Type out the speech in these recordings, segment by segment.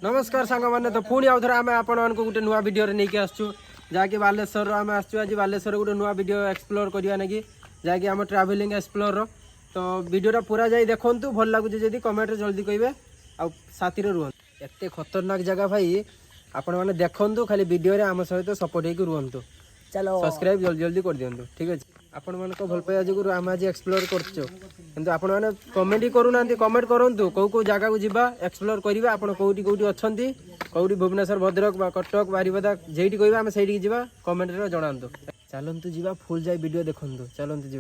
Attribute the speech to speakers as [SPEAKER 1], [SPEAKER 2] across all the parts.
[SPEAKER 1] नमस्कार सांग मैंने तो पुणी आउ थे आम आपण गोटे नुआ भिडियो नहीं आसचु जहाँकि बालेश्वर आम आसचु आज बालेश्वर गोटे नुआ भिडियो एक्सप्लोर करवा ना जहाँकि आम ट्रावेलिंग एक्सप्लोर तो भिडियोटा पूरा जाई देखु भल लगुच जदि कमेंट जल्दी कहे आ साथी रुहतु एत खतरनाक जगह भाई आपण मैंने देखु खाली वीडियो आम सहित सपोर्ट होकर रुहतु चलो सब्सक्राइब जल्दी जल्दी कर दिंतु ठीक है आपण मान भल पाइबा जो आम आज एक्सप्लोर कर आपण मैंने कमेंट ही करूना कमेंट करूँ कौ जगह को जीवा एक्सप्लोर करवा आप कौटी कौटी अच्छा कौटी भुवनेश्वर भद्रक कटक बारिपदा जेठी कह आम से जा कमेंट जनातु चलतु जी फुल जाए वीडियो देखु चलतु जी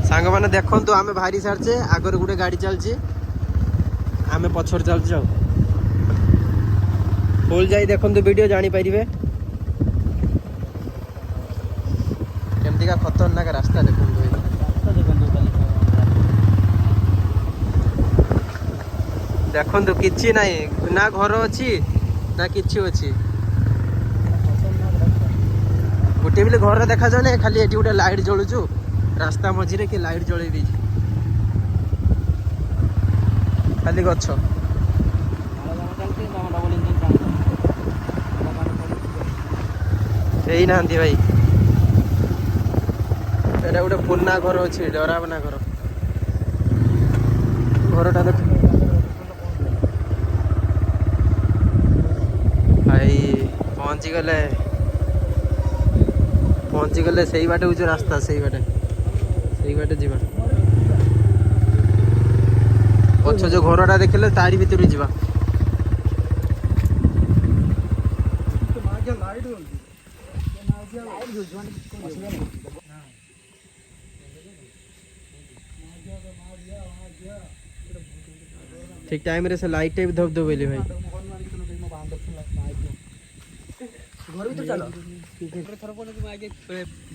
[SPEAKER 1] सांग मैंने देखु आम बाहरी सारे आगर गोटे गाड़ी चलची आम पछर चलचे फुल जाई देखु वीडियो जानीपारे केमती का खतरनाक रास्ता देखु देखु किछि नहीं ना घर अच्छी ना किछि अच्छी गोटे बेले घर देखा जाए खाली एटी गोटे लाइट जलुचु रास्ता मझे कि लाइट जल दी खाली गछ यही ना भाई एटा गोटे पुराना घर अच्छी डरावना घर घरटा देख भाई पहुँची गले से बाटे हूँ रास्ता से बाटे जीवा पछ जो घरटा देखले तारी भीतर जीवा ठीक टाइम रे से लाइट भी धब धब बोली भाई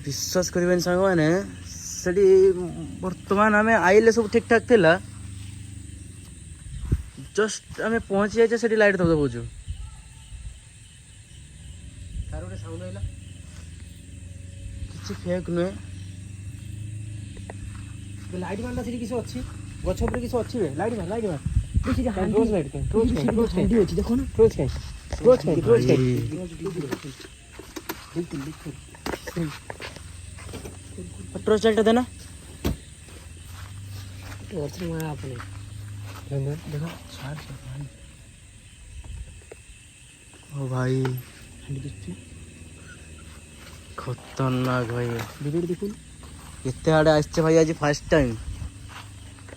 [SPEAKER 2] विश्वास कर सांग मैंने बर्तमान आम आइले सब ठीक ठाक थिला जस्ट आम पहुंची जाइए से लाइट धब धबुचु किसी फेक नुहे
[SPEAKER 1] लाइट मारना से किसी अच्छी गछ ऊपर किसी अच्छी है लाइट मार देखि टॉर्च लाइट टॉर्च देखो ना टॉर्च
[SPEAKER 2] टॉर्च लाइट देना
[SPEAKER 1] टॉर्च मारा आपने देखो
[SPEAKER 2] ओ भाई खतरनाक भाई
[SPEAKER 1] वीडियो देखो
[SPEAKER 2] एते आड़े आसছে भाई आज फर्स्ट टाइम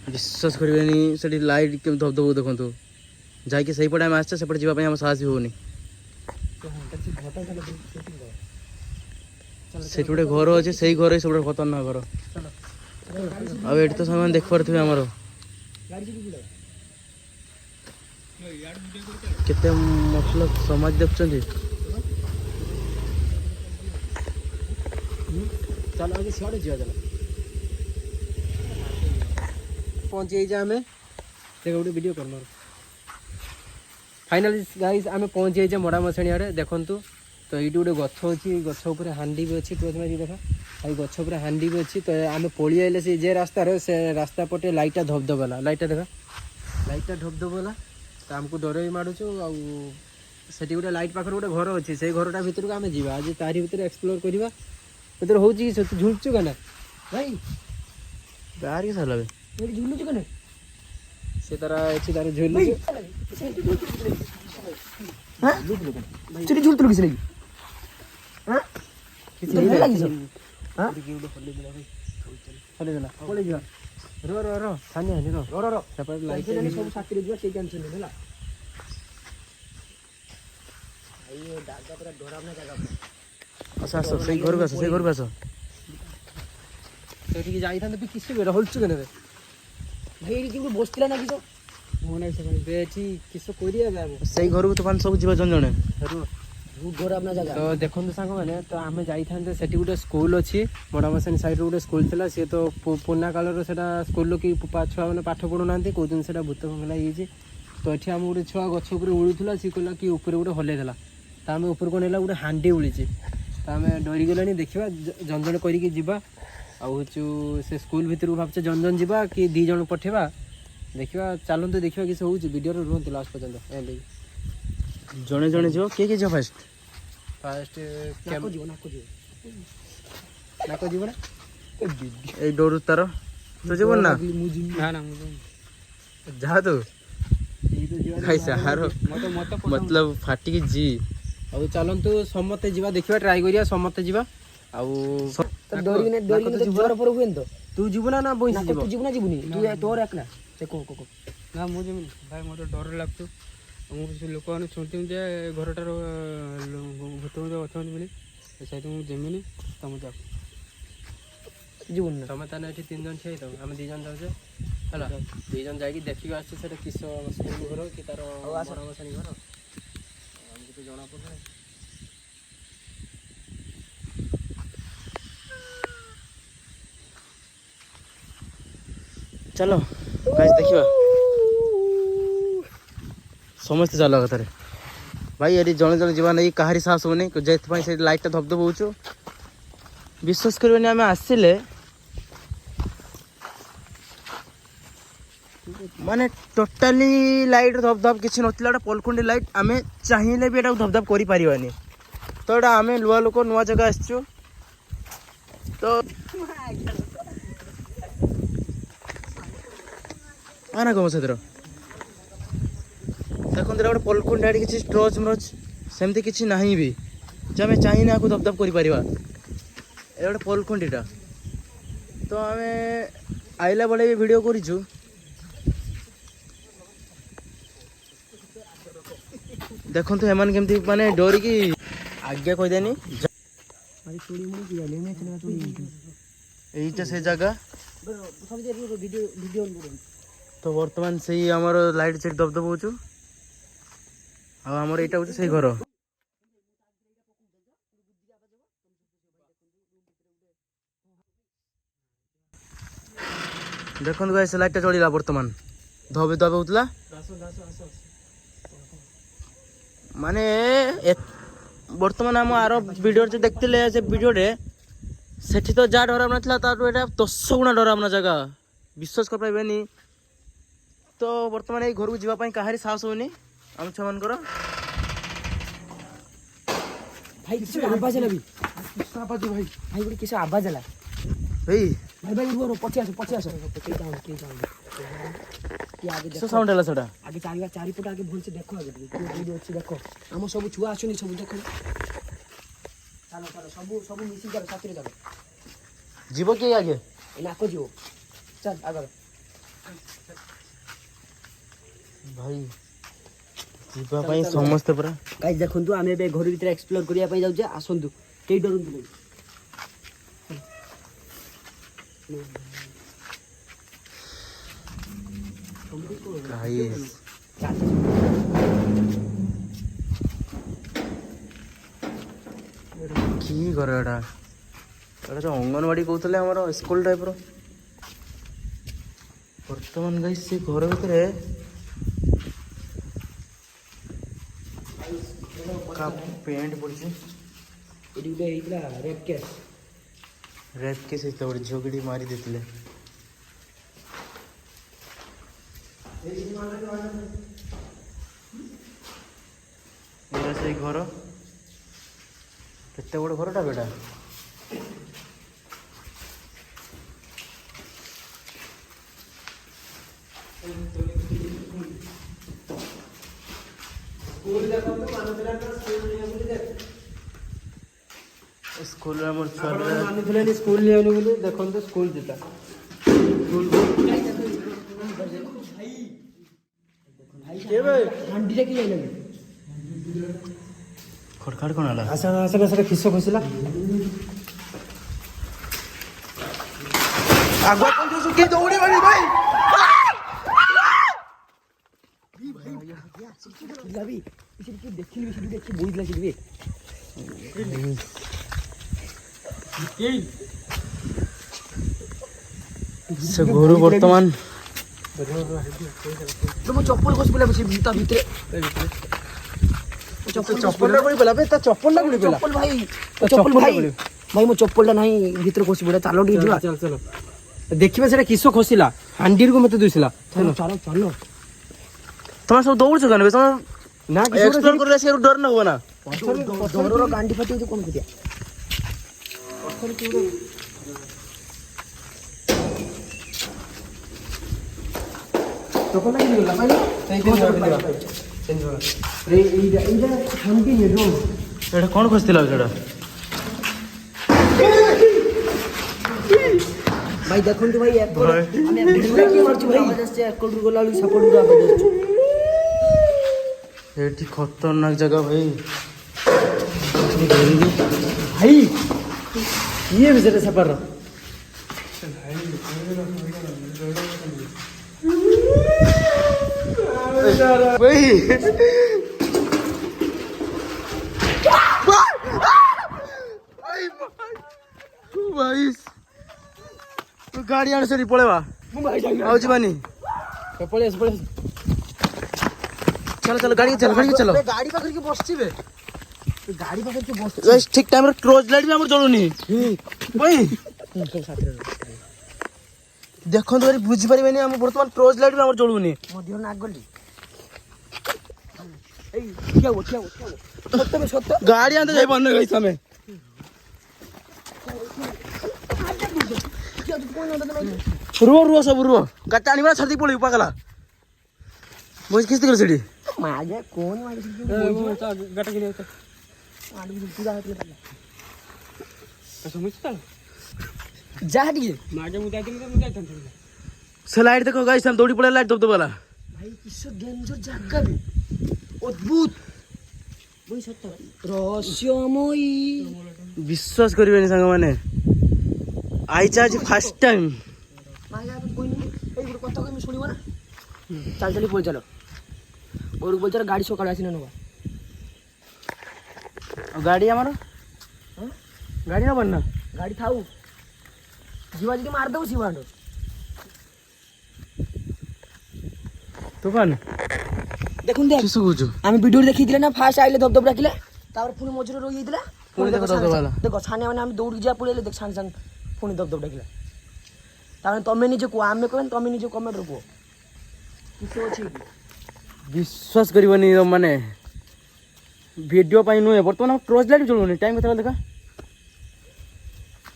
[SPEAKER 2] विश्वास करेनि से लाइट के धब धब देखो जाकि सही पटे आम आसছে सेपटे जावाई आम साहस भी होनी से गोटे घर अच्छे से घर ही सब खतरनाक घर आठ तो सामान देख पारे आमर केते मतलब समाज देखुं
[SPEAKER 1] चल आगे सियाड़े जा चल पहुंच जाए आम देख गोटे वीडियो कर फाइनाली गाइस आम पहुंच जाइए मड़ा मछणी आड़े देखु तो ये गोटे गछ अच्छी गछ उपर हांडी भी अच्छी टोच मारी देखा आई गछ उपर हांडी भी अच्छी तो आम पड़ी आइले से जे रास्ता रे से रास्ता पटे लाइटा धबधबला लाइटा देखा लाइटा धबधबला तो आमको डर भी मारुचु आठी गोटे लाइट पाखे गोटे घर अच्छी से घरटा भितर को आम जा आज तारी भितर एक्सप्लोर करवा तो हूँ झुलचु क्या भाई
[SPEAKER 2] बाहर के साल
[SPEAKER 1] झुलुचु क्या से तारा अच्छी तार झुलु झुलतु किसी
[SPEAKER 2] घर को आस
[SPEAKER 1] किसी हलचु के भाई बसला ना किस
[SPEAKER 2] से घर को तो सब जीव जन जन
[SPEAKER 1] तो देखो सांग मैंने तो आम जाते से गोटे स्कूल अच्छी मड़ामसानी साइड गोटे स्कूल थी सी तो पुराना कालर से स्कूल कि छुआ मैंने पाठ पढ़ुना कौन से भूत बंगला ये तो ये आम गोटे छुआ गछ उपर उड़ूला सी कहला कि ऊपर गोटे हल्ला तो आम ऊपर कौन है गोटे हांडी उड़ी तो आम डरीगलानी देखा जन जन करके जीवा आउ से स्कूल भितर भावचे जन जन जीवा कि 2 जन पठेवा देखा चलते देखा किस हो वीडियो रुहतु लास्ट पर्यंत एंड
[SPEAKER 2] जड़े जड़े जो किए जो फास्ट
[SPEAKER 1] फास्ट नाक जीव ना
[SPEAKER 2] ए डोर तार तो जीवन ना
[SPEAKER 1] ना
[SPEAKER 2] जा तो कैसा हारो मतलब फाटी जी
[SPEAKER 1] अब चलतु समस्ते जीवा देखा ट्राई करिया समस्ते जीवा आउ तू जीव ना बोई जीव ना जीवनी तू तोर एकला से को ना मु जीवनी भाई मोर डर लागतो मुझे लोक मैंने शुणुम जे घरटार भूत अच्छा बोली से मुझे जेमिनी तुम जाओ जीवन ना तुम ताने 3 जन छे तो आम 2 जन जाऊे है 2 जन जाकि देखिक आस किस घर कि तार बड़मशाणी घर आमको तो जना पड़े
[SPEAKER 2] चलो गाइस देखिबा समस्त चल कथार भाई ये जड़े जड़े जीवा नहीं कहारी साहस होनी से लाइटा धपधप हो विश्वास करें आम आसिले माने टोटाली लाइट धपधप किसी नाला पलखुंडी लाइट आम चाहिए भी धपधप कर पारानी तो ये आम लुआ लोक नुआ जगह आसचु तो आना कम से देखो गोटे पलखुंडी आड़ी किसी स्ट्रच म्रच सेमती किसी ना भी जो आम चाहिए आपको धपधप कर गोटे पलखुंडीटा तो आम आइला बेले भी वीडियो करूँ देखो हेमान केमती माने डोरी की आज्ञा कहदेनी यहीटा से जगह तो बर्तमान से आमर लाइट सेट दबदब हो आमर यहाँ हूँ से घर देखो गाइस लाइटा चढ़ा बर्तमान धबे धबे होता माने बर्तमान आम आर वीडियो जो देखते से वीडियो सेठी तो जहाँ डराम ना 10 गुणा डरामना जगह विश्वास कर पाइबेनी तो बर्तमान ये घर को जीवाई कहारी साहस होनी आम छुआ मान
[SPEAKER 1] भाई किसी आवाज आला भी आवाज भाई भाई गोटे किसी आवाज आला
[SPEAKER 2] भाई
[SPEAKER 1] भाई भाई रुको पछे आस के आगे
[SPEAKER 2] किस साउंड है सेटा
[SPEAKER 1] आगे चारिपट आगे भल से देखो आगे वीडियो अच्छी देखो आम सब छुआ आसुनी सब देखो चलो चलो सब सब मिसी चलो साथी चलो
[SPEAKER 2] जीव किए आगे
[SPEAKER 1] नाक जीव चल आगे
[SPEAKER 2] भाई जीवाई समस्ते पूरा
[SPEAKER 1] गाइस देखंतु आमे बे घर भीतर एक्सप्लोर करिया पई जाउ जे आसंतु केई डरंतु नै
[SPEAKER 2] गाइस की घर एटा जो अंगनवाड़ी कहते आम स्कूल टाइप बर्तमान गाइस से घर भीतर पेंट पड़ी रेप केस गोटे झोगड़ी मारी देते से घर केते बड़ घरटा बेटा स्कूल में
[SPEAKER 1] स्कूल देखो स्कूल जीता
[SPEAKER 2] खड़खाड़ कौन है
[SPEAKER 1] आशा आशा आशा खिस खसला
[SPEAKER 2] आगुआ कौन जो सुखी दौड़ी वाली भाई से घर बर्तमान तो मो चप्पल खस पला बसी ता भितरे
[SPEAKER 1] चप्पल ना कोई बोला बे ता चप्पल ना कोई बोला
[SPEAKER 2] चप्पल भाई भाई मो चप्पल नाही भितरे खस पड़ा चालो डी जिवा
[SPEAKER 1] चल चलो देखिबे सेटा किसो खसिला हांडीर को मते दुसिला
[SPEAKER 2] चलो चलो तुम सब दौड़ छ गन तुम
[SPEAKER 1] ना
[SPEAKER 2] एक्सप्लोर करले से डर न हो ना
[SPEAKER 1] डररो गांडी फटी कोन कुतिया चप्पल नहीं बोला भाई सही चेंज हो रे इधर हांडी ने रो
[SPEAKER 2] एटा कोन खसतिला सेटा
[SPEAKER 1] भाई देखो तो भाई एक कोड हमें भिड़े की मारछु भाई आवाज से एक कोड गोला वाली सपोर्ट दो आवाज आछु
[SPEAKER 2] एटी खतरनाक जगह भाई
[SPEAKER 1] भाई ये भी जरा सफर
[SPEAKER 2] भाई भाई गाड़ी आने से पड़ेवा आउच बानी
[SPEAKER 1] पड़े
[SPEAKER 2] चलो चलो गाड़ी के चलो
[SPEAKER 1] गाड़ी पकड़ के बसछि बे गाड़ी पकड़ के बस
[SPEAKER 2] गाइस ठीक टाइम रे टॉर्च लाइट भी हमर जळुनी भाई
[SPEAKER 1] सब साथ रे
[SPEAKER 2] देखो तो बुझी परिबेनी हम वर्तमान टॉर्च लाइट भी हमर जळुनी
[SPEAKER 1] मध्य नाक गली ए क्या हो सत्य में सत्य
[SPEAKER 2] गाड़ी आंते जाई बन गई समय रुओ सब रुओ गाड़ी आनी बड़ा छाती पड़ी पागला बोझ किस तरह सेडी
[SPEAKER 1] मागे कोण मागे गाटा गेले होते आडू तुझा हात गेला समजता जा हटी मागे मुदा था
[SPEAKER 2] से लाइट देखो गाइस हम दौड़ी पड़े लाइट दब वाला
[SPEAKER 1] भाई किसो डेंजर जगह बे अद्भुत बोई सत्य रहस्यमयी
[SPEAKER 2] विश्वास करिबेनी संग माने आइचा आज फर्स्ट टाइम
[SPEAKER 1] मागे आप कोई नहीं ए गुड कथा कमी सुनिबो ना चल चली बोल चलो और बोल चलो गाड़ी सकाळ आसी नवा
[SPEAKER 2] गाड़ी हमारा
[SPEAKER 1] हां
[SPEAKER 2] गाड़ी ना बनना
[SPEAKER 1] गाड़ी थाऊ जीवा जी मार दो जीवांडो
[SPEAKER 2] तूफान
[SPEAKER 1] देखुन देख
[SPEAKER 2] किसु बुझु
[SPEAKER 1] आमी वीडियो देखि दिले ना फास्ट आइले धब धब डाकिले तापर पुनी मजूर रोई दिला
[SPEAKER 2] पुनी देखो धब वाला
[SPEAKER 1] देखो छाने माने आमी दौड़ी जा पड़ेले देख सांग सांग पुनी धब धब डाकिले तापर तमे निजे को आमे कहन तमे निजे कमेंट रखो किसो अछि
[SPEAKER 2] विश्वास करिबनी माने वीडियो पाई नुए वर्तमान हम टॉर्च लाइट जळुनी टाइम केता देखा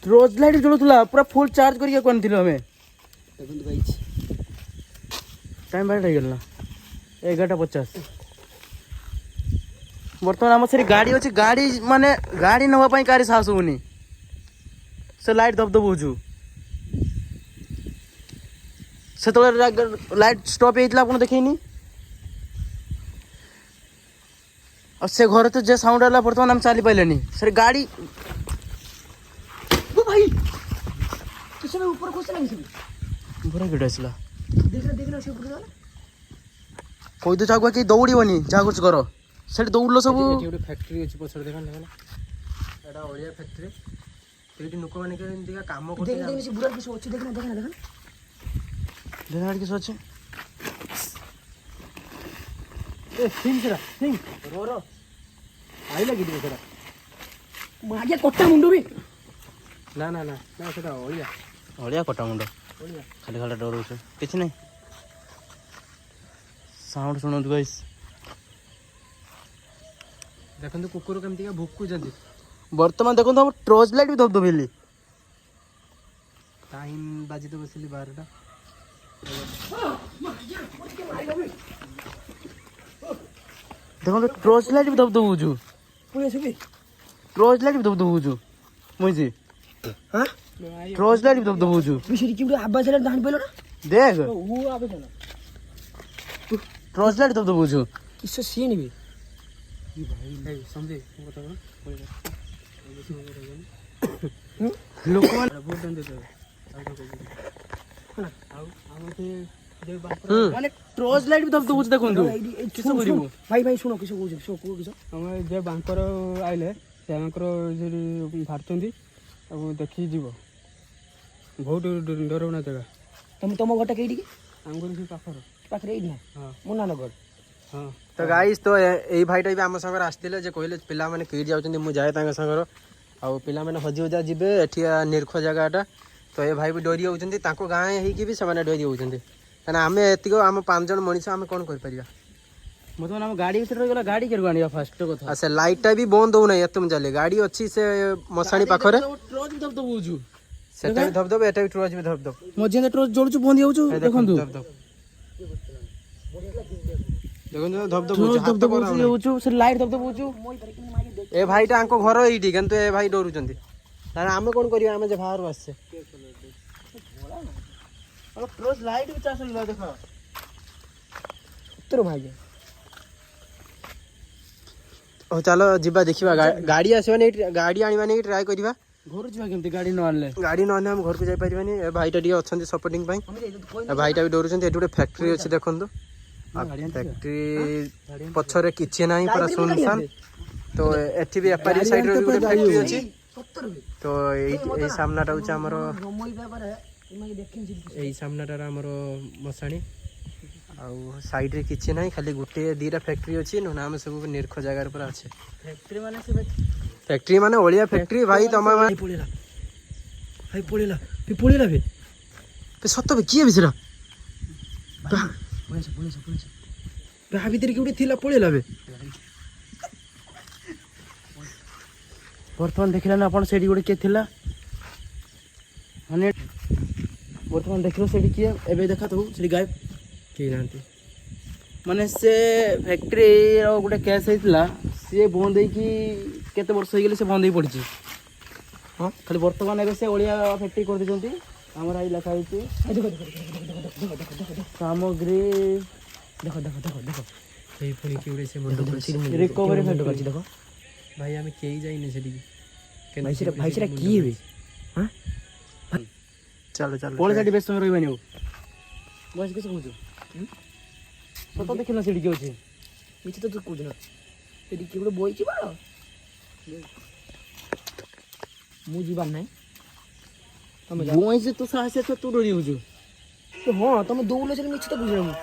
[SPEAKER 2] टॉर्च लाइट जळुतला पूरा फुल चार्ज करिया कोन थिलो हमें
[SPEAKER 1] देखुन तो गाइस
[SPEAKER 2] टाइम बार रही गला 11:50 वर्तमान हम सरी गाड़ी अछि गाड़ी माने गाड़ी नवा पाई कारी साहस होनी से लाइट दब दब बुझु से तो लाइट स्टॉप हेतला आपण देखैनी और से घर तो जे साउंड आला वर्तमान हम चाली पाइलेनी सर गाड़ी
[SPEAKER 1] ओ भाई किसने ऊपर घुस लगी छी
[SPEAKER 2] पूरा गिड़ आसला
[SPEAKER 1] देखना से ऊपर जाला
[SPEAKER 2] कोई तो जागवा कि दौड़ीबनी जा कुछ करो सेठ दौड़लो सब
[SPEAKER 1] एटी फैक्ट्री अछि पछर देखन एटा ओलिया फैक्ट्री सेठी नुको माने के इंदिका काम करते देख से बुरा किस अछि देखना
[SPEAKER 2] देनाड़ की सोच
[SPEAKER 1] ए सिंह रो आई लगी दे सेटा मागे कट्टा मुंडो बे ना ना ना ना सेटा ओलिया
[SPEAKER 2] ओलिया कटा मुंडो
[SPEAKER 1] ओलिया
[SPEAKER 2] खाली खाली डर छ किछ नहीं साउंड सुनो गाइस
[SPEAKER 1] देखन तो कुकुर केमती का भुक्कु जंदी
[SPEAKER 2] वर्तमान देखो तो हम टॉर्च लाइट भी दब दबेली
[SPEAKER 1] टाइम बाजी तो बसली 12टा
[SPEAKER 2] देखो तो टॉर्च लाइट भी दब बुझु
[SPEAKER 1] पुणे सुबे
[SPEAKER 2] टॉर्च लाइट भी दब बुझु मुझे
[SPEAKER 1] हां
[SPEAKER 2] टॉर्च लाइट भी दब बुझु
[SPEAKER 1] बिसरी की आवाज आला दान पेलो ना
[SPEAKER 2] देख
[SPEAKER 1] वो आवे ना
[SPEAKER 2] टॉर्च लाइट दब बुझु
[SPEAKER 1] किससे सीन भी ई भाई ए समझे बता
[SPEAKER 2] लोक
[SPEAKER 1] बहुत दंड दे
[SPEAKER 2] माने टॉर्च लाइट भी दब बुझ देखो तू किस करिवो
[SPEAKER 1] भाई भाई सुनो किस कहू सो को किस
[SPEAKER 3] हम जे बांकर आइले से बांकर जे भारचंदी अब देखि जीव बहुत डरवना जगह
[SPEAKER 1] तुम घरटा केडी
[SPEAKER 3] ଆମ ଘର ସେ
[SPEAKER 4] ପାଖରେ ଏଇଠି ନା
[SPEAKER 3] ହଁ
[SPEAKER 4] ମୁନାନଗର
[SPEAKER 3] ହଁ
[SPEAKER 1] ତ ଗାଇସ୍ ତ ଏଇ ଭାଇଟା ବି ଆମ ସାଙ୍ଗରେ ଆସିଥିଲେ ଯେ କହିଲେ ପିଲାମାନେ କିଟ୍ ଯାଉଛନ୍ତି ମୁଁ ଯାଏ ତାଙ୍କ ସାଙ୍ଗର ଆଉ ପିଲାମାନେ ହଜି ହୁଜା ଯିବେ ଏଠି ନିର୍ଖ ଜାଗାଟା ତ ଏ ଭାଇ ବି ଡରି ଯାଉଛନ୍ତି ତାଙ୍କ ଗାଁ ହେଇକି ବି ସେମାନେ ଡରି ଯାଉଛନ୍ତି କାହିଁକିନା ଆମେ ଏତିକି ଆମ 5 ଜଣ ମଣିଷ ଆମେ କ'ଣ କରିପାରିବା
[SPEAKER 2] ବର୍ତ୍ତମାନ ଆମ ଗାଡ଼ି ଭିତରେ ରହିଗଲା ଗାଡ଼ି କେଉଁଠୁ ଆଣିବା ଫାଷ୍ଟ କଥା
[SPEAKER 1] ଆଉ ସେ ଲାଇଟ୍ଟା ବି ବନ୍ଦ ହଉନାହିଁ ଏତେ ଚାଲେ ଗାଡ଼ି ଅଛି ସେ ମଶାଣି ପାଖରେ
[SPEAKER 2] ଟ୍ରଚ୍ ବି ଧପ ହଉଛୁ
[SPEAKER 1] ସେଟା ବି ଧପ ଧପ ଏଟା ବି ଟର୍ଚ୍ଚ ବି ଧପ ଧପ
[SPEAKER 2] ମଝିରେ ଟ୍ରଚ୍ ଜଳୁଛୁ ବନ୍ଦ ହେଇଯାଉଛୁ ଦେଖନ୍ତୁ
[SPEAKER 1] ଧପ ଧପ ଦେଖନ୍ତୁ ଧପ ଧପ
[SPEAKER 2] ଟ୍ରଚ୍ ଧପ ଧପ
[SPEAKER 1] ହଉଛି
[SPEAKER 2] ହଉଛୁ ସେ ଲାଇଟ୍ ଧପ ଧପ ହଉଛୁ
[SPEAKER 1] ଏ ଭାଇଟା ଆଙ୍କ ଘର ଏଇଠି କିନ୍ତୁ ଏ ଭାଇ ଡରୁଛନ୍ତି ତାହେଲେ ଆମେ କ'ଣ କରିବା ଆମେ ଯେ ବାହାରୁ ଆସିଛେ
[SPEAKER 2] ଟ୍ରଚ୍ ଲାଇଟ୍ ବି ଚାଷ ହେଲା ଦେଖ
[SPEAKER 4] ଉତ୍ତର ଭାଇ
[SPEAKER 1] ହଉ ଚାଲ ଯିବା ଦେଖିବା ଗାଡ଼ି ଆସିବାନି ଗାଡ଼ି ଆଣିବାନି ଟ୍ରାଏ କରିବା
[SPEAKER 2] ଘରୁ ଯିବା କେମିତି ଗାଡ଼ି ନ ଆଣିଲେ
[SPEAKER 1] ଗାଡ଼ି ନ ଆଣିଲେ ଆମେ ଘରକୁ ଯାଇପାରିବାନି ଏ ଭାଇଟା ଟିକେ ଅଛନ୍ତି ସପୋର୍ଟିଂ ପାଇଁ ଏ ଭାଇଟା ବି ଡରୁଛନ୍ତି ଏଠି ଗୋଟେ ଫ୍ୟାକ୍ଟ୍ରି ଅଛି ଦେଖନ୍ତୁ ଫ୍ୟାକ୍ଟ୍ରି ପଛରେ କିଛି ନାହିଁ ପୁରା ସୁନସାନ ତ ଏଠି ବି ଏପାରି ସାଇଡରେ ବି ଗୋଟେ ଫ୍ୟାକ୍ଟ୍ରି ଅଛି ତ ଏଇ ସାମ୍ନାଟା ହେଉଛି ଆମର ଏଇ ସାମ୍ନାଟାର ଆମର ମଶାଣି ଆଉ ସାଇଡରେ କିଛି ନାହିଁ ଖାଲି ଗୋଟେ ଦିଟା ଫ୍ୟାକ୍ଟ୍ରି ଅଛି ନହେଲେ ଆମେ ସବୁ ନିର୍ଖ ଜାଗାରେ ପୁରା ଅଛି ଫ୍ୟାକ୍ଟ୍ରି ମାନେ ଅଳିଆ ଫ୍ୟାକ୍ଟ୍ରି ଭାଇ ତମେ
[SPEAKER 2] ପଳେଇଲା ଭାଇ ପଳେଇଲା ବେ
[SPEAKER 1] ସତ ବେ କିଏ ବି ସେଟା
[SPEAKER 2] ତା ଭିତରେ କିଏ ଗୋଟେ ଥିଲା ପଳେଇଲା ବେ ବର୍ତ୍ତମାନ ଦେଖିଲା ନା ଆପଣ ସେଇଠି ଗୋଟେ କିଏ ଥିଲା ମାନେ ବର୍ତ୍ତମାନ ଦେଖିଲ ସେଇଠି କିଏ ଏବେ ଦେଖା ଥାଉ ସେଠି ଗାୟବ
[SPEAKER 1] କେହି ନାହାନ୍ତି
[SPEAKER 2] ମାନେ ସେ ଫ୍ୟାକ୍ଟ୍ରିର ଗୋଟେ କେସ୍ ହେଇଥିଲା ସିଏ ବନ୍ଦ ହେଇକି କେତେ ବର୍ଷ ହେଇଗଲେ ସେ ବନ୍ଦ ହେଇ ପଡ଼ିଛି ହଁ ଖାଲି ବର୍ତ୍ତମାନ ଏବେ ସେ ଅଳିଆ ଫ୍ୟାକ୍ଟ୍ରି କରିଦେଇଛନ୍ତି ଆମର ଏଇ ଲେଖା ହେଇଛି ସାମଗ୍ରୀ
[SPEAKER 4] ଦେଖ ଦେଖ ଦେଖ ଦେଖ
[SPEAKER 1] ସେଇ ପୁଣି କିଏ ଗୋଟେ ସେ ମଣ୍ଡପ
[SPEAKER 2] ରିକଭରି ଫ୍ୟାକ୍ଟ୍ରି
[SPEAKER 4] ଦେଖ
[SPEAKER 1] ଭାଇ ଆମେ କେହି ଯାଇନେ ସେଠିକି
[SPEAKER 4] ଭାଇ ସେଟା କିଏ ବେ ହଁ
[SPEAKER 1] ଚାଲ ଚାଲ
[SPEAKER 2] ପଳେଇ ସେଠି ବେଶ ସମୟ ରହିବାନି ଆଉ ବୟସ କିଛି କହୁଛୁ ସତ ଦେଖିଲ ସେଠି କିଏ ଅଛି
[SPEAKER 4] ମିଛ ତ ତୁ କହୁଛୁ ନା ସେଠି କିଏ ଗୋଟେ ବଇଛି ବାଳ ମୁଁ ଯିବାର ନାହିଁ ତମେ ଯାଅ
[SPEAKER 2] ବୟସ ତୁ ସାହସ ତୁ ଡରି ଯାଉଛୁ
[SPEAKER 4] ହଁ ତମେ ଦୌଡ ସେଠି ମିଛ ତ ବୁଝିବ ମୁଁ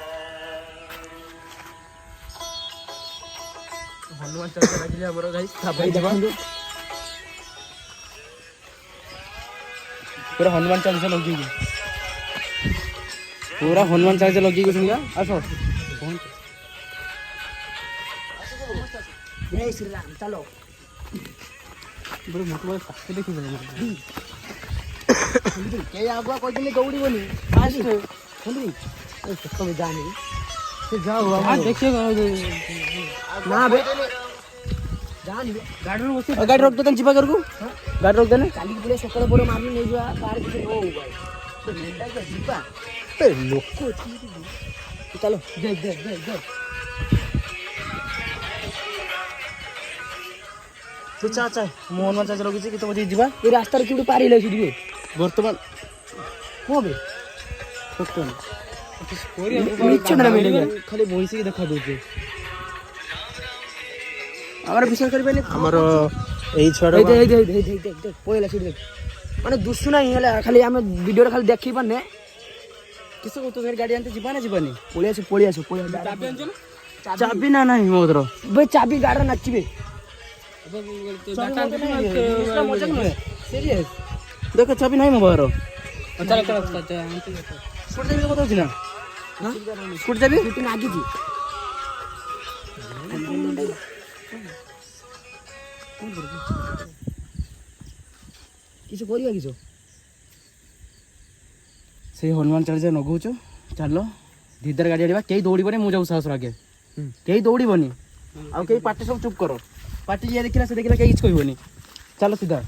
[SPEAKER 1] ହନୁମାନ ଚାଳିଶା ଲାଗିଲେ ଆମର ଗାଇସ୍
[SPEAKER 4] ଭାଇ ଦେଖନ୍ତୁ
[SPEAKER 2] ପୁରା ହନୁମାନ ଚାଳିଶା ଲଗେଇକି ପୁରା ହନୁମାନ ଚାଳିଶା ଲଗେଇକି ଶୁଣିବା ଆସ
[SPEAKER 4] ଜୟ ଶ୍ରୀରାମ ଚାଲ କେହି ଆଗୁଆ କହିଛନ୍ତି ଦୌଡ଼ିବନି ତମେ ଯାଆନି ସେ ଯାଉ ନା ବେ ଯାଆନି ବେ
[SPEAKER 2] ଗାଡ଼ି ରଖିଦେଲେ ଯିବା ଘରକୁ ଗାଡ଼ି ରଖିଦେଲେ
[SPEAKER 4] କାଲିକି ପୁରା ସକାଳେ ପରେ ମାରିକି ନେଇଯିବା ତାର କିଛି ନ ହଉ ଭାଇ ଯିବା ଲୋକ ଚାଲ ଦେ ଦେ ଦେ ଦେ
[SPEAKER 2] ତୁ ଚା ଚା ମୁଁ ହନୁମାନ ଚାଳିଶା ଲଗେଇଛି କି ତମ ଯିବା
[SPEAKER 4] ଏଇ ରାସ୍ତାରେ କିଏ ଗୋଟେ ପାରିଲେ ସେଠି ବେ
[SPEAKER 2] ବର୍ତ୍ତମାନ
[SPEAKER 4] ହଁ ବେ
[SPEAKER 2] ଖାଲି ବହିସିକି ଦେଖା ଦଉଛି ଆମର ବିଶ୍ୱାସ କରିପାରିନି
[SPEAKER 1] ଆମର ଏଇ ଛୁଆଟା
[SPEAKER 4] ପଳେଇଲା ସେଠି ଦେଖ ମାନେ ଦୁଶୁ ନାହିଁ ହେଲା ଖାଲି ଆମେ ଭିଡ଼ିଓରେ ଖାଲି ଦେଖେଇ ପାରୁନେ
[SPEAKER 2] କିସ ତୁ ଗାଡ଼ି ଆଣିତେ ଯିବା ନା ଯିବାନି
[SPEAKER 4] ପଳେଇ ଆସୁ
[SPEAKER 2] ଚାବି ନା ନାହିଁ ମୋ କତିର
[SPEAKER 4] ବେ ଚାବି ଗାଡ଼ିରେ ନାଚିବେ
[SPEAKER 2] ଦେଖ ଚାବି ନାହିଁ ମୋ ପାଖର
[SPEAKER 3] ସ୍କୁଟି
[SPEAKER 2] ସ୍କୁଟି ଚାବି କଥା ହଉଛି ନା ସ୍କୁଟି ଚାବି
[SPEAKER 4] ସେଠି ନାଗିଛି କିଛି କରିବା କିଛି
[SPEAKER 2] ସେଇ ହନୁମାନ ଚାଳିଶା ନଗଉଛୁ ଚାଲ ଧୀରେ ଗାଡ଼ି ଆଣିବା କେହି ଦୌଡ଼ିବନି ମୁଁ ଯାଉ ସାହସ ଆଗେ କେହି ଦୌଡ଼ିବନି ଆଉ କେହି ପାଟି ସବୁ ଚୁପ୍ କର ପାଟି ଯିଏ ଦେଖିଲା ସେ ଦେଖିଲା କେହି କିଛି କହିବନି ଚାଲ ସିଧା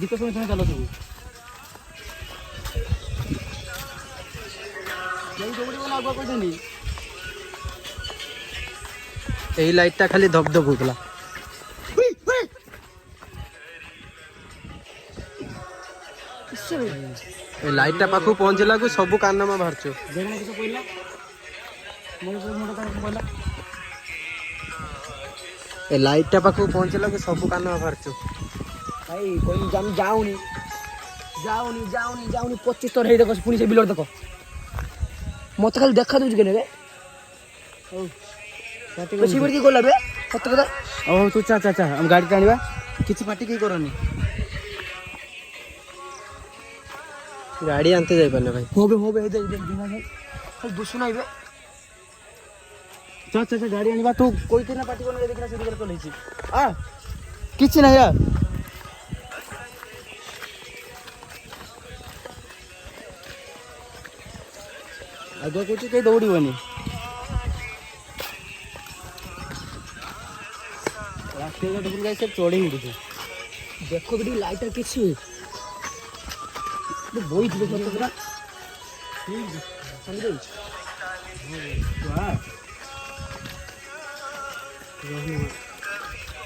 [SPEAKER 2] ଗୀତ ଶୁଣି ଶୁଣି ଚାଲ ସବୁ କେହି ଦୌଡ଼ିବନି ଆଗୁଆ କହିଛନ୍ତି
[SPEAKER 1] ଏଇ ଲାଇଟଟା ଖାଲି ଧପ ଧପ ହଉଥିଲା ଏ ଲାଇଟଟା ପାଖକୁ ପହଞ୍ଚିଲାକୁ ସବୁ କାନମା ବାହାରୁଛୁ ଏ ଲାଇଟଟା ପାଖକୁ ପହଞ୍ଚିଲାକୁ ସବୁ କାନମା ବାହାରୁଛୁ
[SPEAKER 4] ଭାଇ କହି ଆମେ ଯାଉନି 25 ଥର ହେଇ ଦେଖ ପୁଣି ସେ ବିଲର ଦେଖ ମତେ ଖାଲି ଦେଖା ଦଉଛି କେନେ ବେ ବେଶୀ ବେଶୀ କିଏ ଗଲା ବେ ସତ କଥା
[SPEAKER 2] ହଉ ତୁ ଚା ଚା ଚା ଆମ ଗାଡ଼ି ଟାଣିବା କିଛି ପାଟି କେହି କରନି
[SPEAKER 1] ଗାଡ଼ି ଆନତେ ଯାଇପାରୁନି ଭାଇ
[SPEAKER 4] हो बे इधर इधर बिना भाई खाली दुसुना इबे
[SPEAKER 2] ଚା ଚା ଚା ଗାଡ଼ି ଆଣିବା ତୁ କହିତେ ନା ପାଟି କରନି ଦେଖିନା ସେଠି ଚଲେଇଛି ଆ କିଛି ନାହିଁ ଆ ଆଗ କହୁଛି କେହି ଦୌଡ଼ିବନି ରାସ୍ତା ଟୁପୁଲ ଗାଈ ସେ ଚଢ଼େଇ ଉଠୁଛି
[SPEAKER 4] देखो बेटी लाइट किसी ये बोई थी सत कुरा समझ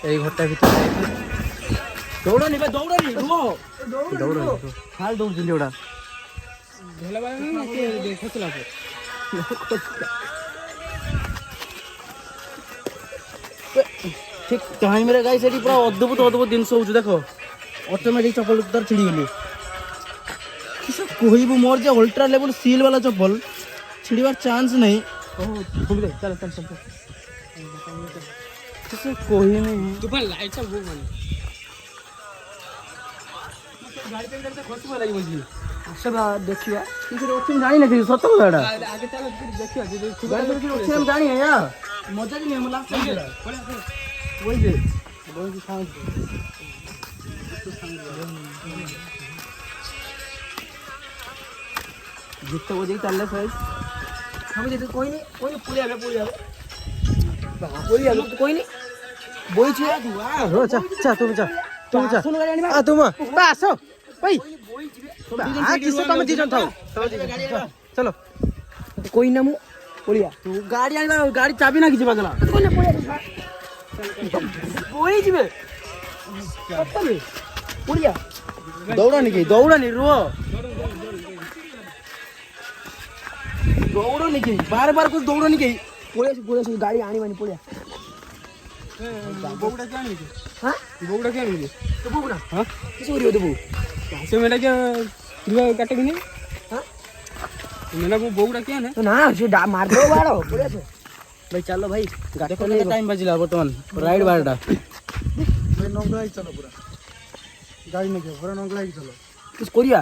[SPEAKER 1] এই ঘরটা ভিতরে
[SPEAKER 2] ଦୌଡ଼ନି ବା ଦୌଡ଼ନି ରୁହ
[SPEAKER 1] দৌড়
[SPEAKER 2] ଖାଲି ଦୌଡ଼ୁଛନ୍ତି ଏଗୁଡ଼ା
[SPEAKER 3] ଭଲ ବାଲା ନା କିଏ ଦେଖୁଥିଲା ତ
[SPEAKER 2] ଠିକ ଟାଇମରେ ଗାଈ ସେଠି ପୁରା ଅଦ୍ଭୁତ ଅଦ୍ଭୁତ ଜିନିଷ ହଉଛି ଦେଖ ଅଟୋମେଟିକ ଚପଲ ତାର ଛିଡ଼ିଗଲି କିସ କହିବୁ ମୋର ଯେ ଅଲ୍ଟ୍ରା ଲେବୁଲ ସିଲ୍ ବାଲା ଚପଲ ଛିଡ଼ିବାର ଚାନ୍ସ ନାହିଁ ଚାଲ ଚାଲ ଚାଲ କିସ କହିନି
[SPEAKER 3] ତୁ ପା ଲାଇଟ୍ ଟା ବହୁତ ମାନେ ଗାଡ଼ି पे करते खसु लागି बजी
[SPEAKER 4] आसबा देखिया
[SPEAKER 2] କିଛି ଅଛି ମୁଁ ଜାଣିନଥିଲି ସତ କଥାଟା
[SPEAKER 3] आगे चलो देखियो जे
[SPEAKER 2] ଗାଡ଼ି ଅଛି ମୁଁ ଜାଣି ୟା ମଜା କି ନାହିଁ ଲାଷ୍ଟ वही जे
[SPEAKER 3] बहुत साउंड
[SPEAKER 2] गीत बजे चलले सही
[SPEAKER 4] हम जे कोई नहीं पुलिया कोई नहीं बोई छे
[SPEAKER 1] রো চা চা তুমি চা তুমি চা
[SPEAKER 4] सुन गाड़ी आनी
[SPEAKER 1] আ তুমি বা আসো ভাই
[SPEAKER 4] बोई जिबे
[SPEAKER 1] আ কিসে তুমি দিজন থাও চলো
[SPEAKER 4] कोई ना मु पुलिया
[SPEAKER 2] तू गाड़ी आइला गाड़ी चाबी ना किछि बदला
[SPEAKER 4] कोने पुलिया बोई जिबे कत्ता बे पुलिया
[SPEAKER 2] दौड़ानी रुह दौड़ानी के बार बार कुछ दौड़ानी के
[SPEAKER 4] पुलिया से गाड़ी आनी मानी पुलिया
[SPEAKER 3] बोगड़ा क्या नहीं
[SPEAKER 4] हां
[SPEAKER 3] बोगड़ा क्या नहीं
[SPEAKER 4] तो बोगड़ा
[SPEAKER 3] हां
[SPEAKER 4] किस हो रही हो तो बो
[SPEAKER 3] से मेरा क्या दिवा काटे कि नहीं
[SPEAKER 4] हां
[SPEAKER 3] मेरा वो बोगड़ा क्या है
[SPEAKER 4] तो ना से मार दो बाड़ो पुलिया से
[SPEAKER 2] भाई चलो भाई गाड़ी को टाइम बजिला वर्तमान राइड बारटा
[SPEAKER 3] चलो पूरा गाड़ी में क्या पूरा नंगला चलो
[SPEAKER 4] किस कोरिया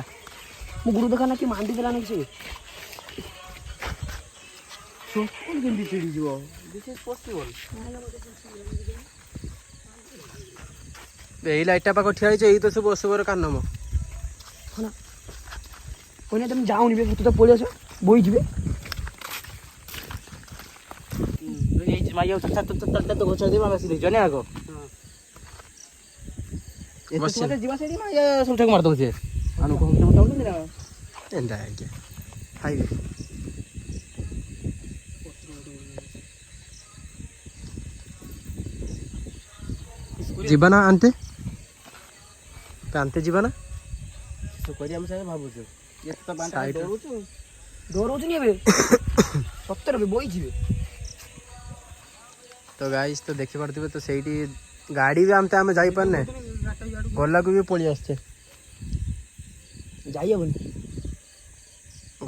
[SPEAKER 4] मु गुरु देखा ना कि मांडी देला ना किसी
[SPEAKER 2] so कौन केंदी चिड़ी जीवो दिस इज पॉसिबल
[SPEAKER 1] এই লাইটটা পাক ঠিয়া হইছে এই তো সব অসবর কান্নম
[SPEAKER 4] कोने तुम जाओ नहीं बे तू तो पुलिया से बोई जिबे
[SPEAKER 2] এই যে মাইয়া তো গোছা দিবা আমি সিধে জনে আগো এত তোমাদের জীবা সেডি মাইয়া সুলঠাক মার দউছে আনু কোন কেমন দাও না
[SPEAKER 1] এন্ডা আগে হাইওয়ে ଯିବା ନା ଆନତେ ଆନତେ ଯିବା ନା
[SPEAKER 2] ସो କରି ଆମେ ସାଙ୍ଗେ ଭାବୁଛୁ ଏ ତ ବାଣ୍ଟା ଦଉଛୁ
[SPEAKER 4] डरोज नहीं बे 70 बे बोई जिबे
[SPEAKER 1] ତ ଗାଇସ୍ ତ ଦେଖି ପାରୁଥିବେ ତ ସେଇଠି ଗାଡ଼ି ବି ଆମେ ଯାଇପାରୁନେ ଗଲାକୁ ବି ପଳେଇ ଆସିଛେ
[SPEAKER 4] जाइए बन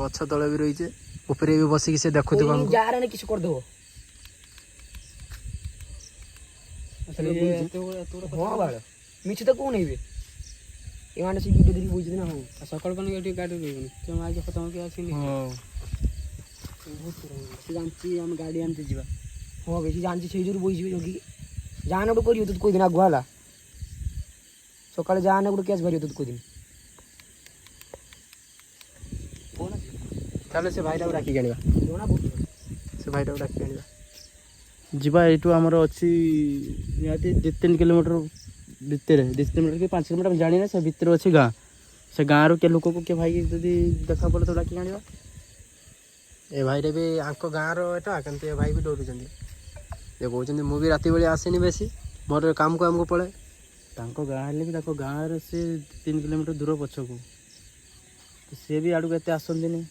[SPEAKER 1] ଗଛ ତଳେ ବି ରହିଛେ ଉପରେ ବି ବସିକି ସେ ଦେଖୁଥିବ ଆମକୁ
[SPEAKER 4] जा रहा ने किस कर दो हां बाड़ मिछ तो कोन हेबे एवाने से वीडियो देखि बुझ ना हो
[SPEAKER 3] सकाळ पण एटी गाडी रहबनी तो आज खतम के आसीनी
[SPEAKER 2] ହଁ
[SPEAKER 4] जानची हम गाड़ी आनते जीवा हां बेसी जानची छै जोर बोई जिबे जोगी जाने उड करियो तो कोई दिन आगुहाला सकाळ जाने उड केस भरियो तो कोई दिन
[SPEAKER 1] ତାହେଲେ ସେ ଭାଇଟାକୁ ଡାକିକି ଆଣିବା
[SPEAKER 4] जोना बोल
[SPEAKER 1] ସେ ଭାଇଟାକୁ ଡାକିକି ଆଣିବା
[SPEAKER 2] ଯିବା ଏଇଠୁ ଆମର ଅଛି ନିହାତି 2-3 କିଲୋମିଟର ଭିତରେ 2 କିଲୋମିଟର କି 5 କିଲୋମିଟର ଜାଣିନା ସେ ଭିତରେ ଅଛି ଗାଁ ସେ ଗାଁରୁ କେ ଲୋକକୁ କେ ଭାଇ ଯଦି ଦେଖା ପଡ଼ିଲେ ତ ଡାକିକି ଆଣିବା
[SPEAKER 1] ଏ ଭାଇରେ ବି ଆଙ୍କ ଗାଁର ଏଟା କିନ୍ତୁ ଏ ଭାଇ ବି ଡରୁଛନ୍ତି ଏ କହୁଛନ୍ତି ମୁଁ ବି ରାତି ବେଳେ ଆସିନି ବେଶୀ ମୋର କାମକୁ ଆମକୁ ପଳାଏ
[SPEAKER 2] ତାଙ୍କ ଗାଁ ହେଲେ ବି ତାଙ୍କ ଗାଁରେ ସେ 3 କିଲୋମିଟର ଦୂର ପଛକୁ ସେ ବି ଆଡ଼କୁ ଏତେ ଆସନ୍ତିନି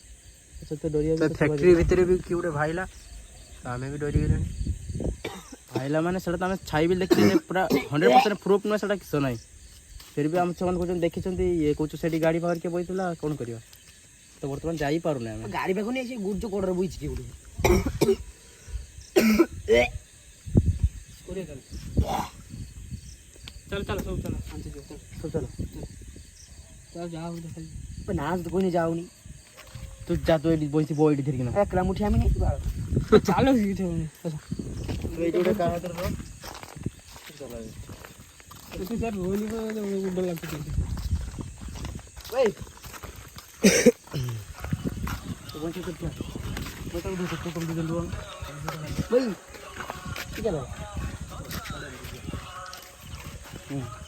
[SPEAKER 2] ସେତେ ଡରିବା
[SPEAKER 1] ଫ୍ୟାକ୍ଟ୍ରି ଭିତରେ ବି କିଏ ଗୋଟେ ଭାଇଲା ତ ଆମେ ବି ଡରିଗଲେଣି
[SPEAKER 2] ଭାଇଲା ମାନେ ସେଇଟା ତ ଆମେ ଛାଇ ବି ଦେଖିଲେ ପୁରା 100% ପ୍ରୁଫ୍ ନୁହେଁ ସେଇଟା କିଛି ନାହିଁ ଫିର ବି ଆମେ ସେମାନେ କହୁଛନ୍ତି ଦେଖିଛନ୍ତି ଇଏ କହୁଛୁ ସେଠି ଗାଡ଼ି ପାଖରେ କିଏ ବଇଥିଲା କ'ଣ କରିବା ତ ବର୍ତ୍ତମାନ ଯାଇପାରୁନି ଆମେ।
[SPEAKER 4] ଗାଡ଼ି ପାଖକୁ ନେଇ ସେ ଗୁଡ଼ କଡ଼ରେ ବଇଛି କିଏ ଗୋଟେ
[SPEAKER 3] चल चल सब चल शांति जो चल
[SPEAKER 4] ସବୁ ଚାଲ
[SPEAKER 3] चल जा देखा
[SPEAKER 4] ନା ତ କହିନି ଯାଉନି
[SPEAKER 2] ତୁ ଯା ତୁ ଏଇଠି ବଇଛି ବୋ ଏଇଠି ଧରିକିନା।
[SPEAKER 4] ଏକଲା ମୁଠି ଆମେ ନେଇଯିବା
[SPEAKER 3] चालो सीधे
[SPEAKER 2] ଏଇଠି ଗୋଟେ କାହା ହାତରେ ରହ।
[SPEAKER 3] तू यार रोली को डर लगती है
[SPEAKER 4] ଭାଇ
[SPEAKER 2] ତୁ ବଇଛି ତୁ ଯା। ତୁ ତାକୁ ଦେ ତୁ କମ ଜଲ୍ଦି ବନ।
[SPEAKER 4] ଭାଇ ଟିକେ ରହ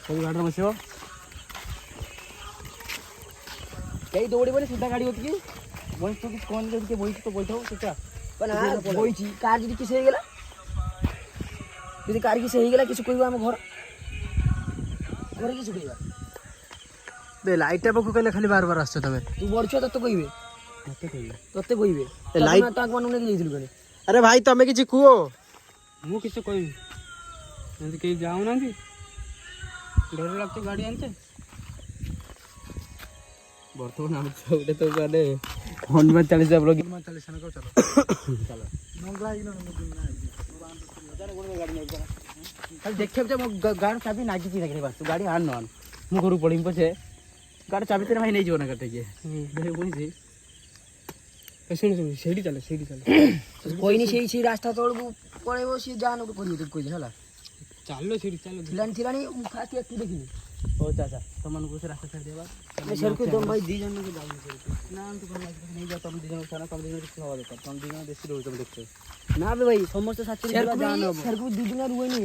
[SPEAKER 2] ସବୁ ଗାଡ଼ିରେ ବସିବ।
[SPEAKER 4] କେହି ଦୌଡ଼ିବନି ସିଧା ଗାଡ଼ି ଅଛି କି
[SPEAKER 2] ବଇଛି ତୁ କିଛି କହନି ଯଦି କିଏ ବଇଛି ତ ବଇଥାଉ ସେଟା।
[SPEAKER 4] ନା ବଇଛି କାର୍ ଯଦି କିଛି ହେଇଗଲା ଯଦି କାର୍ କିଛି ହେଇଗଲା କିଛି କହିବା ଆମ ଘର ଘରେ କିଛି କହିବା
[SPEAKER 1] ବେ ଲାଇଟ୍ ପାଖକୁ କେନେ ଖାଲି ବାର ବାର ଆସୁଛ ତମେ?
[SPEAKER 4] ତୁ ବଢ଼ିଛ ତତେ କହିବେ
[SPEAKER 2] ମତେ କହିବେ
[SPEAKER 4] ତତେ କହିବେ
[SPEAKER 1] ଏ ଲାଇଟ୍
[SPEAKER 4] ତାଙ୍କ ମାନଙ୍କୁ ନେଇକି ଯାଇଥିଲୁ କଲେ
[SPEAKER 1] ଆରେ ଭାଇ ତମେ କିଛି କୁହ।
[SPEAKER 3] ମୁଁ କିଛି କହିବି ଏମିତି କେହି ଯାଉନାହାନ୍ତି ଡର ଲାଗୁଛି ଗାଡ଼ି ଆଣିଛେ
[SPEAKER 2] ବର୍ତ୍ତମାନ ଆମେ ଗୋଟେ ତ ମାନେ ହନୁମାନ ଚାଳିଶା ବ୍ଲଗ୍ ଖାଲି ଦେଖିବାକୁ ଯେ ମୋ ଗାଡ଼ି ଚାବି ନାଗିଛି ଦେଖିଲେ ବାସ ତୁ ଗାଡ଼ି ଆଣ ନ ଆଣ ମୁଁ ଘରକୁ ପଳେଇବି ପଛେ ଗାଡ଼ି ଚାବି ତେରେ ଭାଇ ନେଇଯିବ ନା ଗାଡ଼ି ଟିକେ ବୁଝିଛି।
[SPEAKER 3] ଶୁଣ ଶୁଣ ସେଇଠି ଚାଲ
[SPEAKER 4] କହିନି ସେଇ ରାସ୍ତା ତଳକୁ ପଳେଇବ ସିଏ ଯାହା ନକୁ କରିବ ତୁ କହିଲି ହେଲା
[SPEAKER 3] ଚାଲ ସେଇଠି ଚାଲ
[SPEAKER 4] ଥିଲାଣି ମୁଁ ଫାଷ୍ଟ ଏଠି ଦେଖିଲି
[SPEAKER 2] ହଉ ଚାଚା ତମମାନଙ୍କୁ ସେ ରାସ୍ତା ଛାଡ଼ି ଦେବା
[SPEAKER 4] ସେରକୁ ତମ ଭାଇ ଦି ଜଣ ଯାଉନି
[SPEAKER 2] ନା ତୁ ଭଲ ଲାଗିବ ନେଇଯାଅ ତମ ଦୁଇ ଜଣ ସାରା ତମ ଦୁଇ ଜଣ କିଛି ହେବା ଦରକାର ତମ ଦୁଇ ଜଣ ବେଶୀ ରହୁଛ ମୁଁ ଦେଖୁଛ।
[SPEAKER 4] ନା ବେ ଭାଇ ସମସ୍ତେ ସାଥିରେ ସେରକୁ ଦି ଦିନ ରୁହେନି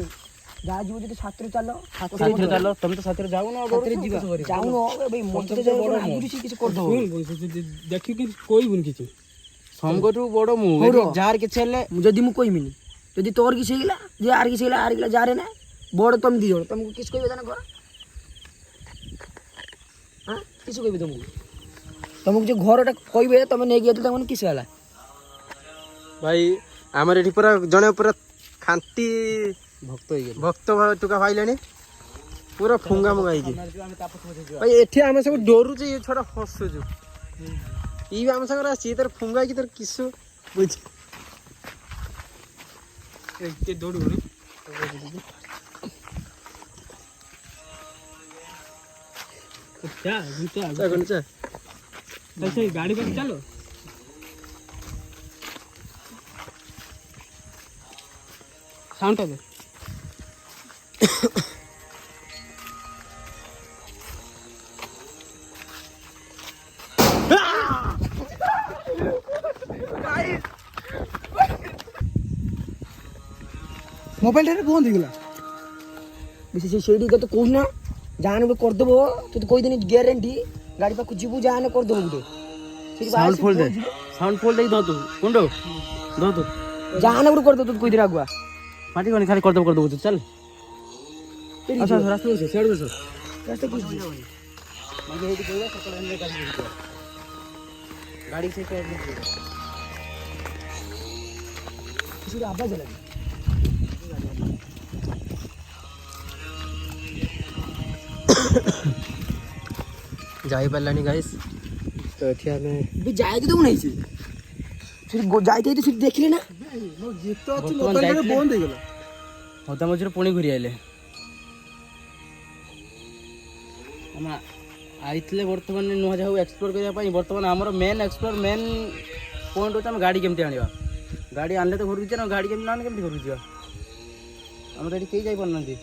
[SPEAKER 4] ଯାହା ଯିବ ଯଦି ସାଥିରେ ଚାଲ
[SPEAKER 2] ସାଥିରେ ଚାଲ ତମେ ତ ସାଥିରେ ଯାଉନ
[SPEAKER 4] ସାଥିରେ ଯିବା ଯାଉନ ଭାଇ ମତେ ତ ଆଗରୁ ସେ କିଛି କରିଦବ
[SPEAKER 3] ଦେଖିକି କହିବୁନି କିଛି
[SPEAKER 2] ସମଗଠୁ ବଡ଼ ମୁଁ ଯାହାର କିଛି ହେଲେ
[SPEAKER 4] ଯଦି ମୁଁ କହିବିନି ଯଦି ତୋର କିଛି ହେଇଗଲା ଯେ ଆର କିଛି ହେଇଗଲା ଆର ହେଇଗଲା ଯାରେ ନା ବଡ଼ ତମେ ଦି ଜଣ ତମକୁ କିଛି କହିବେ ତାନେ ଘର ହଁ କିଛି କହିବେ ତମକୁ ଯେ ଘରଟା କହିବେ ତମେ ନେଇକି ଯାଇଥିଲ ତମକୁ କିଛି ହେଲା
[SPEAKER 1] ଭାଇ ଆମର ଏଠି ପୁରା ଜଣେ ପୁରା ଖାଣ୍ଟି
[SPEAKER 2] ଭକ୍ତ ହେଇଗଲେ
[SPEAKER 1] ଭକ୍ତ ଟୁକା ପାଇଲେଣି ପୁରା ଫୁଙ୍ଗା ମୁଙ୍ଗା ହେଇକି। ଭାଇ ଏଠି ଆମେ ସବୁ ଡରୁଛୁ ଇଏ ଛଡା ହସୁଛୁ ଇଏ ବି ଆମ ସାଙ୍ଗରେ ଆସିଛି ତାର ଫୁଙ୍ଗା ହେଇକି ତାର କିସ ବୁଝି
[SPEAKER 3] କିଏ ଦୌଡ଼ିବନି ସେଇ ଗାଡ଼ି ପାଖେ ଚାଲ ସାଉଣ୍ଡଟା ଦେ
[SPEAKER 4] ମୋବାଇଲଟା ବନ୍ଦ ହେଇଗଲା ବେଶୀ ସେଇଠି ତତେ କହୁଛୁ ନା ଯାହାନେ ଗୋଟେ କରିଦେବ ତତେ କହିଦେନି ଗ୍ୟାରେଣ୍ଟି ଗାଡ଼ି ପାଖକୁ ଯିବୁ ଯାହାନେ କରିଦେବ ଗୋଟେ
[SPEAKER 2] ସାଉଣ୍ଡ ଫୁଲ୍ ଦେ ସାଉଣ୍ଡ ଫୁଲ୍ ଦେଇକି ଧଅ ତୁ କୁଣ୍ଡୁ ଧଅ ତୁ
[SPEAKER 4] ଯାହାନେ ଗୋଟେ କରିଦେବ ତତେ କହିଦେନି ଆଗୁଆ
[SPEAKER 2] ପାଟି କନି ଖାଲି କରିଦେବୁ ତୁ ଚାଲ
[SPEAKER 4] ଆଚ୍ଛା
[SPEAKER 2] ରାସ୍ତା ବସ ସିଆଡ଼େ ବସ
[SPEAKER 4] ରାସ୍ତା କିଛି
[SPEAKER 2] ମାନେ ହେଇଠି କହିବା ସକାଳେ ଆଣିଲେ ଗାଡ଼ି ଧରିକି ଗାଡ଼ି ସେଇଠି
[SPEAKER 4] କିଛି ଗୋଟେ ଆବାଜ ହେଲା
[SPEAKER 1] ଯାଇପାରିଲାନି ଗାଇସ୍ ତ ଏଠି ଆମେ
[SPEAKER 4] ବି ଯାଇତେ ଦେବୁ ନାହିଁ ସେ ଯାଇତେ ସେଠି ଦେଖିଲେ ନା
[SPEAKER 2] ବନ୍ଦ ହେଇଗଲା ହତା ମଝିରେ ପୁଣି ଘୁରି ଆଇଲେ ଆମେ ଆଇଥିଲେ ବର୍ତ୍ତମାନ ନୂଆ ଜାଗାକୁ ଏକ୍ସପ୍ଲୋର କରିବା ପାଇଁ ବର୍ତ୍ତମାନ ଆମର ମେନ୍ ଏକ୍ସପ୍ଲୋର ମେନ୍ ପଏଣ୍ଟ ହେଉଛି ଆମେ ଗାଡ଼ି କେମିତି ଆଣିବା ଗାଡ଼ି ଆଣିଲେ ତ ଘରକୁ ଯିବା ନା ଗାଡ଼ି କେମିତି ଆଣିଲେ କେମିତି ଘରକୁ ଯିବା ଆମର ଏଠି କେହି ଯାଇପାରୁନାହାନ୍ତି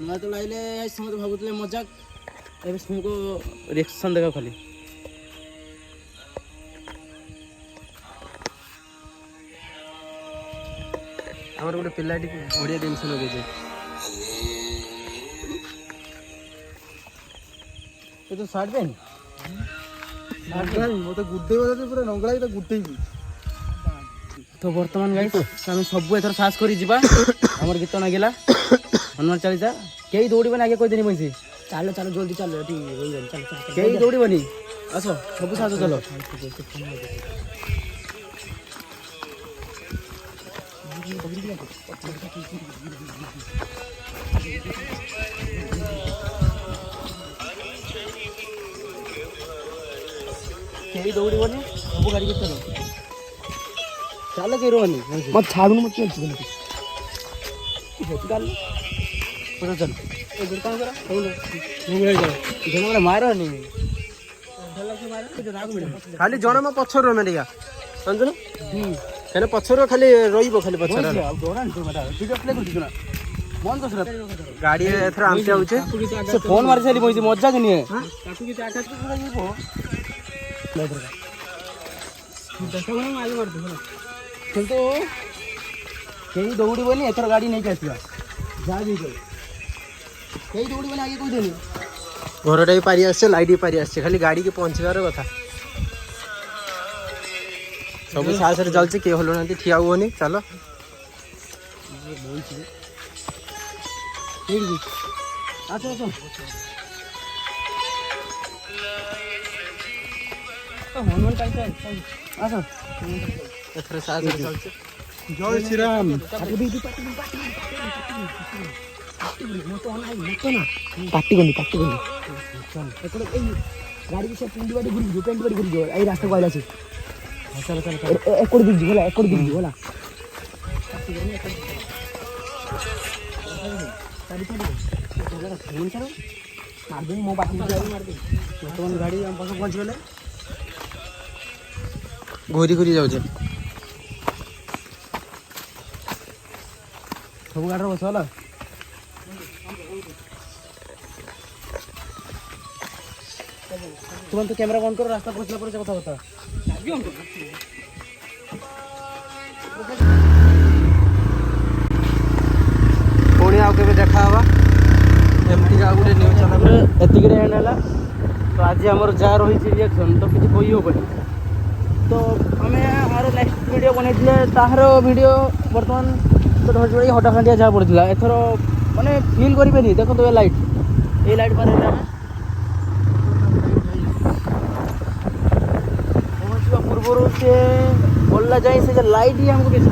[SPEAKER 2] ନୂଆ ଯେତେବେଳେ ଆଇଲେ ସମସ୍ତେ ଭାବୁଥିଲେ ମଜାକ ଏବେ ସମସ୍ତଙ୍କୁ ରିଆକ୍ସନ୍ ଦେଖା ଖାଲି
[SPEAKER 1] ଆମର ଗୋଟେ ପିଲାଟି ବଢ଼ିଆ ଜିନିଷ ଲଗେଇছে
[SPEAKER 2] ଏ ତୁ ସାର୍ଟ ପେନ୍
[SPEAKER 1] ମତେ ଗୁଡେଇ ପୁରା ନଙ୍ଗଳା ଗୁଟେଇବି
[SPEAKER 2] ତ ବର୍ତ୍ତମାନ ଗାଇସ୍ ଆମେ ସବୁ ଏଥର ସାହସ କରି ଯିବା ଆମର ଗୀତ ନାଗିଲା ହନୁମାନ ଚାଳିଶା କେହି ଦୌଡ଼ିବନି ଆଗେ କହିଦେନି ବଇସି
[SPEAKER 4] ଚାଲ ଚାଲ ଜଲ୍ଦି ଚାଲ ଏଠି ରହିଯାନି ଚାଲ ଚାଲ
[SPEAKER 2] କେହି ଦୌଡ଼ିବନି ଆସ ସବୁ ସାହସ ଚାଲ କେହି ଦୌଡ଼ିବନି ସବୁ ଗାଡ଼ି ଭିତରେ ଚାଲ କେହି ରୁହନି
[SPEAKER 4] ମତେ ଛାଡୁନି ମତେ ଚାଲିଛି କେମିତି
[SPEAKER 2] ଚାଲ ମାରନି
[SPEAKER 1] ଖାଲି ଜଣେ ମୋ ପଛରୁ ରହେ ଟିକେ ଜାଣିଛୁ ଖାଲି ପଛରୁ ଖାଲି ରହିବ ଖାଲି ପଛରେ ଗାଡି ଏଥର ଆମେ ଯାଉଛେ
[SPEAKER 2] ସେ ଫୋନ୍ ମାରି ସାରି ବଇଛି ମଜା କି ନିଏ କିନ୍ତୁ କେହି ଦୌଡ଼ିବନି ଏଥର ଗାଡ଼ି ନେଇକି ଆସିବା ଯାହା ବି କରୁ କେହି ଦୌଡ଼ିବନି ଆଗେ କହିଦେନି
[SPEAKER 1] ଘରଟା ବି ପାରି ଆସିছে ଲାଇଟ୍ ବି ପାରି ଆସିছে ଖାଲି ଗାଡ଼ିକି ପହଞ୍ଚିବାର କଥା ସବୁ ସାହସରେ ଚାଲିଛି କେହି ହଲୁନାହାନ୍ତି ଠିଆ ହୁଅନି ଚାଲ
[SPEAKER 2] ଆସ ଆସ ଆସ
[SPEAKER 1] ଏଥର ସାହସରେ ଚାଲିଛି
[SPEAKER 3] ଜୟ ଶ୍ରୀରାମ
[SPEAKER 4] ପାଟି ଗଲି ଗାଡ଼ି ସେ ପିଣ୍ଡି ବାଡ଼ି ଘୁରିଯିବ ଏଇ ରାସ୍ତା କହିଲା ସେ ଏକଡ ଦିକ ଯିବ ହେଲା ମାରିଦେବି ମୋ ପାଖକୁ ମାରିଦେବି
[SPEAKER 2] ବର୍ତ୍ତମାନ ଗାଡ଼ି ଆମ ପାଖକୁ ପହଞ୍ଚିଗଲେ
[SPEAKER 1] ଘୁରି ଘୁରି ଯାଉଛେ
[SPEAKER 2] ସବୁ ଗାଡ଼ିରେ ବସ ହେଲା ତୁରନ୍ତ କ୍ୟାମେରା ବନ୍ଦ କର ରାସ୍ତା ପହଞ୍ଚିଲା ପରେ ସେ କଥାବାର୍ତ୍ତା
[SPEAKER 1] ପୁଣି ଆଉ କେବେ ଦେଖା ହବା ଏମିତି ଆଉ ଗୋଟେ ନ୍ୟୁଜ୍
[SPEAKER 2] ତାପରେ ଏତିକିରେ ଏଣ୍ଡ ହେଲା ତ ଆଜି ଆମର ଯାହା ରହିଛି ରିଆକ୍ସନ୍ ତ କିଛି କହି ହେବନି ତ ଆମେ ଆର ନେକ୍ସଟ ଭିଡ଼ିଓ ବନେଇଥିଲେ ତାହାର ଭିଡ଼ିଓ ବର୍ତ୍ତମାନ ତ ଧୈର୍ଯ୍ୟ ଧରି ହଟାଖାଣ୍ଡିଆ ଯାହା ପଡ଼ିଥିଲା ଏଥର ମାନେ ଫିଲ୍ କରିବେନି ଦେଖନ୍ତୁ ଏ ଲାଇଟ୍ ପାରେ ଆମେ ପହଞ୍ଚିବା ପୂର୍ବରୁ ସେ ଗଲା ଯାଇ ସେ ଯେ ଲାଇଟ୍ ହିଁ ଆମକୁ ବେଶୀ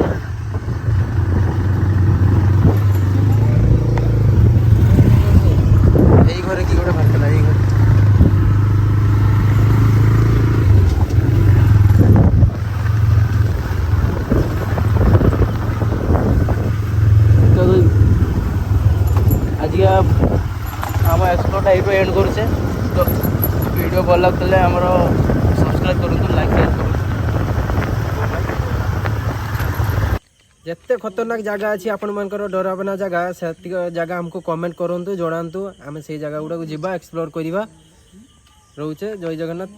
[SPEAKER 1] ଏଇ ଘରେ କି ଗୋଟେ ବାହାରିଥିଲା ଏଇ ଘରେ
[SPEAKER 2] ଆଜିକା ଆମ ଏକ୍ସପ୍ଲୋରଟା ଏଇଠୁ ଏଣ୍ଡ କରୁଛେ ତ ଭିଡ଼ିଓ ଭଲ ଲାଗୁଥିଲେ ଆମର ସବସ୍କ୍ରାଇବ୍ କରନ୍ତୁ ଲାଇକ୍ ସେୟାର କରନ୍ତୁ
[SPEAKER 1] ଯେତେ ଖତରନାକ ଜାଗା ଅଛି ଆପଣମାନଙ୍କର ଡରାବନା ଜାଗା ସେତିକ ଜାଗା ଆମକୁ କମେଣ୍ଟ କରନ୍ତୁ ଜଣାନ୍ତୁ ଆମେ ସେଇ ଜାଗା ଗୁଡ଼ାକୁ ଯିବା ଏକ୍ସପ୍ଲୋର କରିବା ରହୁଛେ ଜୟ ଜଗନ୍ନାଥ।